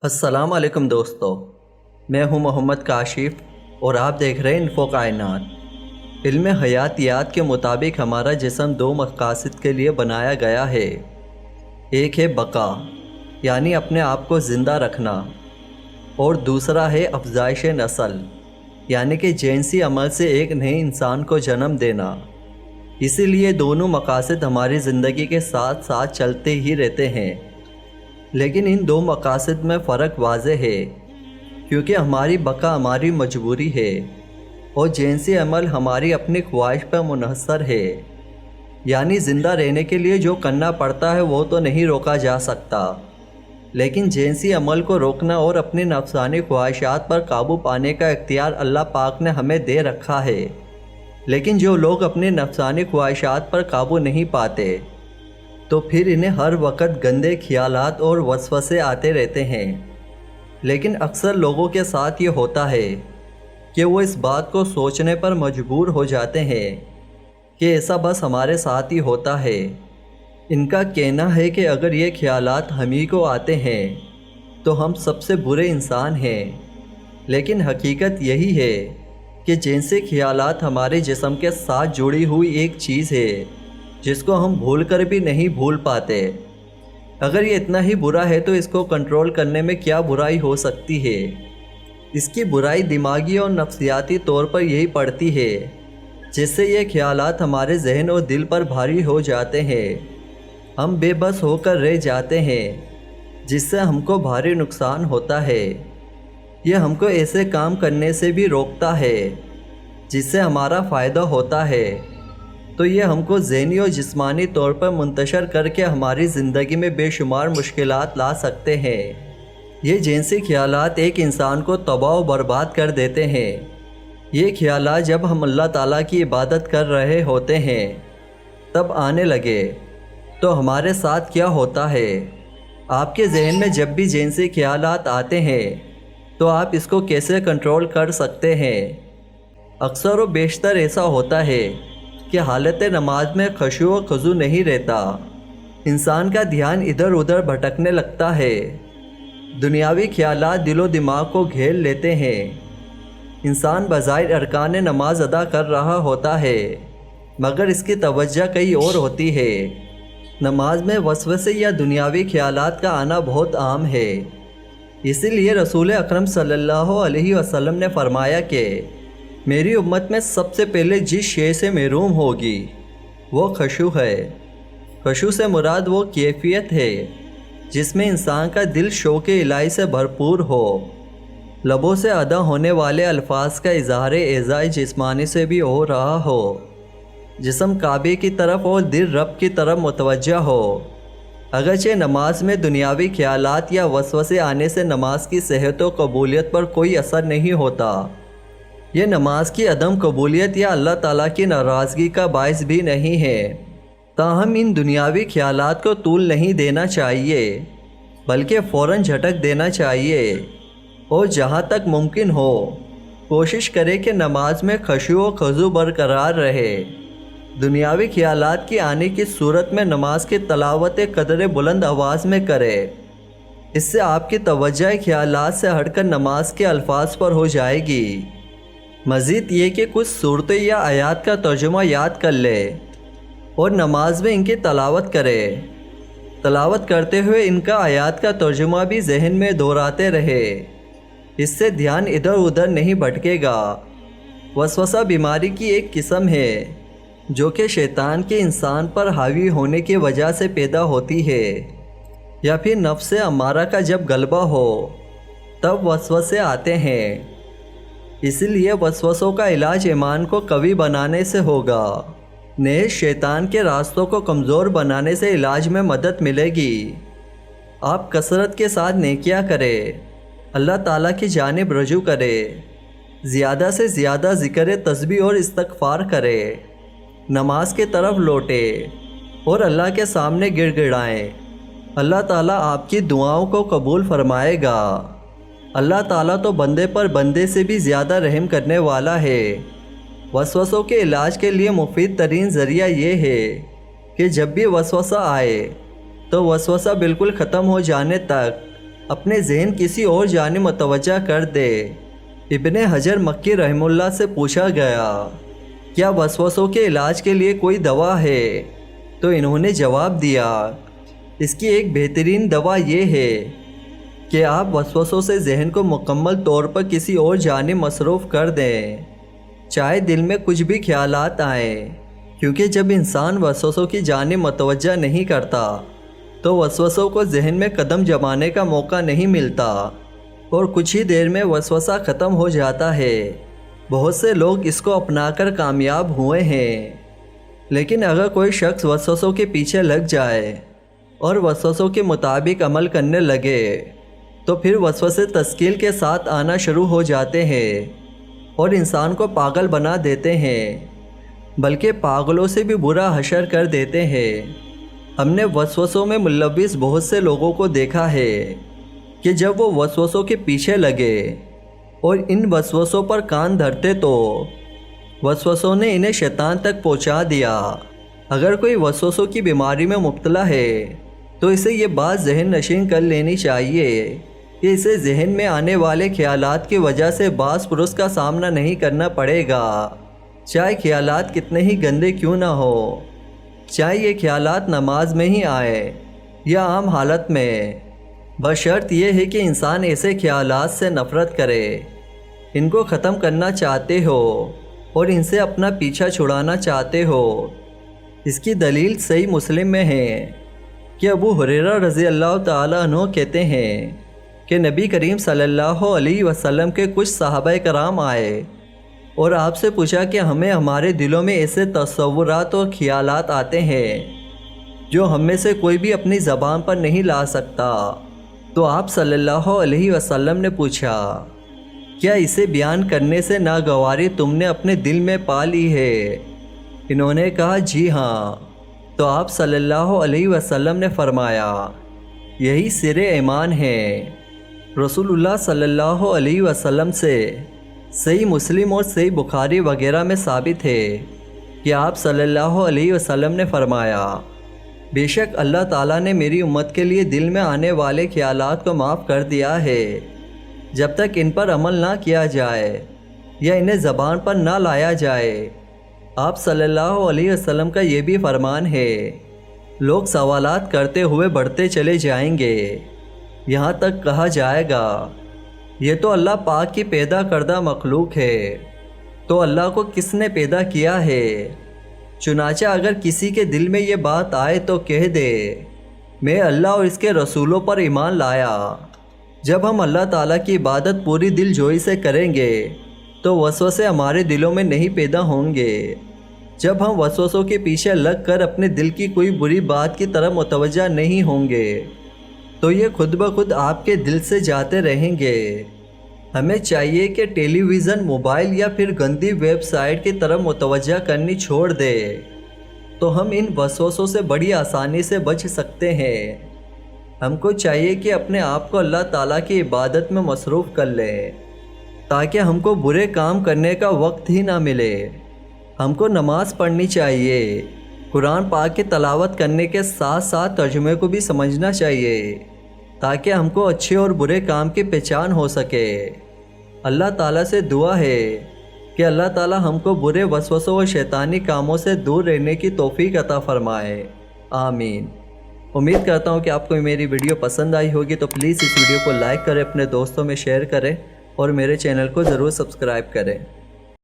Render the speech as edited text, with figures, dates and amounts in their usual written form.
السلام علیکم دوستو، میں ہوں محمد کاشف اور آپ دیکھ رہے ہیں انفو کائنات۔ علم حیاتیات کے مطابق ہمارا جسم دو مقاصد کے لیے بنایا گیا ہے۔ ایک ہے بقا، یعنی اپنے آپ کو زندہ رکھنا، اور دوسرا ہے افزائش نسل، یعنی کہ جنسی عمل سے ایک نئے انسان کو جنم دینا۔ اسی لیے دونوں مقاصد ہماری زندگی کے ساتھ ساتھ چلتے ہی رہتے ہیں، لیکن ان دو مقاصد میں فرق واضح ہے، کیونکہ ہماری بقا ہماری مجبوری ہے اور جنسی عمل ہماری اپنی خواہش پر منحصر ہے۔ یعنی زندہ رہنے کے لیے جو کرنا پڑتا ہے وہ تو نہیں روکا جا سکتا، لیکن جنسی عمل کو روکنا اور اپنی نفسانی خواہشات پر قابو پانے کا اختیار اللہ پاک نے ہمیں دے رکھا ہے۔ لیکن جو لوگ اپنی نفسانی خواہشات پر قابو نہیں پاتے تو پھر انہیں ہر وقت گندے خیالات اور وسوسے آتے رہتے ہیں۔ لیکن اکثر لوگوں کے ساتھ یہ ہوتا ہے کہ وہ اس بات کو سوچنے پر مجبور ہو جاتے ہیں کہ ایسا بس ہمارے ساتھ ہی ہوتا ہے۔ ان کا کہنا ہے کہ اگر یہ خیالات ہم ہی کو آتے ہیں تو ہم سب سے برے انسان ہیں، لیکن حقیقت یہی ہے کہ جنسی خیالات ہمارے جسم کے ساتھ جڑی ہوئی ایک چیز ہے جس کو ہم بھول کر بھی نہیں بھول پاتے۔ اگر یہ اتنا ہی برا ہے تو اس کو کنٹرول کرنے میں کیا برائی ہو سکتی ہے؟ اس کی برائی دماغی اور نفسیاتی طور پر یہی پڑتی ہے، جس سے یہ خیالات ہمارے ذہن اور دل پر بھاری ہو جاتے ہیں۔ ہم بے بس ہو کر رہ جاتے ہیں، جس سے ہم کو بھاری نقصان ہوتا ہے۔ یہ ہم کو ایسے کام کرنے سے بھی روکتا ہے جس سے ہمارا فائدہ ہوتا ہے، تو یہ ہم کو ذہنی اور جسمانی طور پر منتشر کر کے ہماری زندگی میں بے شمار مشکلات لا سکتے ہیں۔ یہ جنسی خیالات ایک انسان کو تباہ و برباد کر دیتے ہیں۔ یہ خیالات جب ہم اللہ تعالیٰ کی عبادت کر رہے ہوتے ہیں تب آنے لگے تو ہمارے ساتھ کیا ہوتا ہے؟ آپ کے ذہن میں جب بھی جنسی خیالات آتے ہیں تو آپ اس کو کیسے کنٹرول کر سکتے ہیں؟ اکثر و بیشتر ایسا ہوتا ہے کہ حالت نماز میں خشوع و خضوع نہیں رہتا، انسان کا دھیان ادھر ادھر بھٹکنے لگتا ہے، دنیاوی خیالات دل و دماغ کو گھیر لیتے ہیں۔ انسان بظاہر ارکان نماز ادا کر رہا ہوتا ہے مگر اس کی توجہ کہیں اور ہوتی ہے۔ نماز میں وسوسے یا دنیاوی خیالات کا آنا بہت عام ہے۔ اسی لیے رسول اکرم صلی اللہ علیہ وسلم نے فرمایا کہ میری امت میں سب سے پہلے جس شے سے محروم ہوگی وہ خشوع ہے۔ خشوع سے مراد وہ کیفیت ہے جس میں انسان کا دل شوق الہی سے بھرپور ہو، لبوں سے ادا ہونے والے الفاظ کا اظہار اعضاء جسمانی سے بھی ہو رہا ہو، جسم کعبے کی طرف اور دل رب کی طرف متوجہ ہو۔ اگرچہ نماز میں دنیاوی خیالات یا وسوسے آنے سے نماز کی صحت و قبولیت پر کوئی اثر نہیں ہوتا، یہ نماز کی عدم قبولیت یا اللہ تعالیٰ کی ناراضگی کا باعث بھی نہیں ہے۔ تاہم ان دنیاوی خیالات کو طول نہیں دینا چاہیے، بلکہ فوراً جھٹک دینا چاہیے، اور جہاں تک ممکن ہو کوشش کرے کہ نماز میں خشوع و خضوع برقرار رہے۔ دنیاوی خیالات کی آنے کی صورت میں نماز کی تلاوت قدر بلند آواز میں کرے، اس سے آپ کی توجہ خیالات سے ہٹ کر نماز کے الفاظ پر ہو جائے گی۔ مزید یہ کہ کچھ صورتیں یا آیات کا ترجمہ یاد کر لے اور نماز میں ان کی تلاوت کرے۔ تلاوت کرتے ہوئے ان کا آیات کا ترجمہ بھی ذہن میں دہراتے رہے، اس سے دھیان ادھر ادھر نہیں بھٹکے گا۔ وسوسہ بیماری کی ایک قسم ہے جو کہ شیطان کے انسان پر حاوی ہونے کی وجہ سے پیدا ہوتی ہے، یا پھر نفس امارہ کا جب غلبہ ہو تب وسوسے آتے ہیں۔ اسی لیے وسوسوں کا علاج ایمان کو قوی بنانے سے ہوگا، نیز شیطان کے راستوں کو کمزور بنانے سے علاج میں مدد ملے گی۔ آپ کثرت کے ساتھ نیکیاں کریں، اللہ تعالیٰ کی جانب رجوع کریں، زیادہ سے زیادہ ذکر تسبیح اور استغفار کریں، نماز کی طرف لوٹیں اور اللہ کے سامنے گڑ گڑائیں۔ اللہ تعالیٰ آپ کی دعاؤں کو قبول فرمائے گا۔ اللہ تعالیٰ تو بندے پر بندے سے بھی زیادہ رحم کرنے والا ہے۔ وسوسوں کے علاج کے لیے مفید ترین ذریعہ یہ ہے کہ جب بھی وسوسہ آئے تو وسوسہ بالکل ختم ہو جانے تک اپنے ذہن کسی اور جانب متوجہ کر دے۔ ابن حجر مکی رحمہ اللہ سے پوچھا گیا، کیا وسوسوں کے علاج کے لیے کوئی دوا ہے؟ تو انہوں نے جواب دیا، اس کی ایک بہترین دوا یہ ہے کہ آپ وسوسوں سے ذہن کو مکمل طور پر کسی اور جانب مصروف کر دیں، چاہے دل میں کچھ بھی خیالات آئیں، کیونکہ جب انسان وسوسوں کی جانب متوجہ نہیں کرتا تو وسوسوں کو ذہن میں قدم جمانے کا موقع نہیں ملتا اور کچھ ہی دیر میں وسوسہ ختم ہو جاتا ہے۔ بہت سے لوگ اس کو اپنا کر کامیاب ہوئے ہیں، لیکن اگر کوئی شخص وسوسوں کے پیچھے لگ جائے اور وسوسوں کے مطابق عمل کرنے لگے تو پھر وسوسے تشکیل کے ساتھ آنا شروع ہو جاتے ہیں اور انسان کو پاگل بنا دیتے ہیں، بلکہ پاگلوں سے بھی برا حشر کر دیتے ہیں۔ ہم نے وسوسوں میں ملوث بہت سے لوگوں کو دیکھا ہے کہ جب وہ وسوسوں کے پیچھے لگے اور ان وسوسوں پر کان دھرتے تو وسوسوں نے انہیں شیطان تک پہنچا دیا۔ اگر کوئی وسوسوں کی بیماری میں مبتلا ہے تو اسے یہ بات ذہن نشین کر لینی چاہیے کہ اسے ذہن میں آنے والے خیالات کی وجہ سے باس پرس کا سامنا نہیں کرنا پڑے گا، چاہے خیالات کتنے ہی گندے کیوں نہ ہو، چاہے یہ خیالات نماز میں ہی آئے یا عام حالت میں، بشرط یہ ہے کہ انسان ایسے خیالات سے نفرت کرے، ان کو ختم کرنا چاہتے ہو اور ان سے اپنا پیچھا چھڑانا چاہتے ہو۔ اس کی دلیل صحیح مسلم میں ہے کہ ابو ہریرہ رضی اللہ تعالیٰ عنہ کہتے ہیں کہ نبی کریم صلی اللہ علیہ وسلم کے کچھ صحابہ کرام آئے اور آپ سے پوچھا کہ ہمیں ہمارے دلوں میں ایسے تصورات اور خیالات آتے ہیں جو ہم میں سے کوئی بھی اپنی زبان پر نہیں لا سکتا۔ تو آپ صلی اللہ علیہ وسلم نے پوچھا، کیا اسے بیان کرنے سے ناگواری تم نے اپنے دل میں پا لی ہے؟ انہوں نے کہا، جی ہاں۔ تو آپ صلی اللہ علیہ وسلم نے فرمایا، یہی سر ایمان ہے۔ رسول اللہ صلی اللہ علیہ وسلم سے صحیح مسلم اور صحیح بخاری وغیرہ میں ثابت ہے کہ آپ صلی اللہ علیہ وسلم نے فرمایا، بے شک اللہ تعالیٰ نے میری امت کے لیے دل میں آنے والے خیالات کو معاف کر دیا ہے جب تک ان پر عمل نہ کیا جائے یا انہیں زبان پر نہ لایا جائے۔ آپ صلی اللہ علیہ وسلم کا یہ بھی فرمان ہے، لوگ سوالات کرتے ہوئے بڑھتے چلے جائیں گے، یہاں تک کہا جائے گا یہ تو اللہ پاک کی پیدا کردہ مخلوق ہے، تو اللہ کو کس نے پیدا کیا ہے؟ چنانچہ اگر کسی کے دل میں یہ بات آئے تو کہہ دے، میں اللہ اور اس کے رسولوں پر ایمان لایا۔ جب ہم اللہ تعالیٰ کی عبادت پوری دل جوئی سے کریں گے تو وسوسے ہمارے دلوں میں نہیں پیدا ہوں گے۔ جب ہم وسوسوں کے پیچھے لگ کر اپنے دل کی کوئی بری بات کی طرف متوجہ نہیں ہوں گے تو یہ خود بخود آپ کے دل سے جاتے رہیں گے۔ ہمیں چاہیے کہ ٹیلی ویژن، موبائل یا پھر گندی ویب سائٹ کی طرف متوجہ کرنی چھوڑ دے تو ہم ان وسوسوں سے بڑی آسانی سے بچ سکتے ہیں۔ ہم کو چاہیے کہ اپنے آپ کو اللہ تعالیٰ کی عبادت میں مصروف کر لیں تاکہ ہم کو برے کام کرنے کا وقت ہی نہ ملے۔ ہم کو نماز پڑھنی چاہیے، قرآن پاک کی تلاوت کرنے کے ساتھ ساتھ ترجمے کو بھی سمجھنا چاہیے تاکہ ہم کو اچھے اور برے کام کی پہچان ہو سکے۔ اللہ تعالیٰ سے دعا ہے کہ اللہ تعالیٰ ہم کو برے وسوسوں اور شیطانی کاموں سے دور رہنے کی توفیق عطا فرمائے، آمین۔ امید کرتا ہوں کہ آپ کو میری ویڈیو پسند آئی ہوگی، تو پلیز اس ویڈیو کو لائک کریں، اپنے دوستوں میں شیئر کریں اور میرے چینل کو ضرور سبسکرائب کریں۔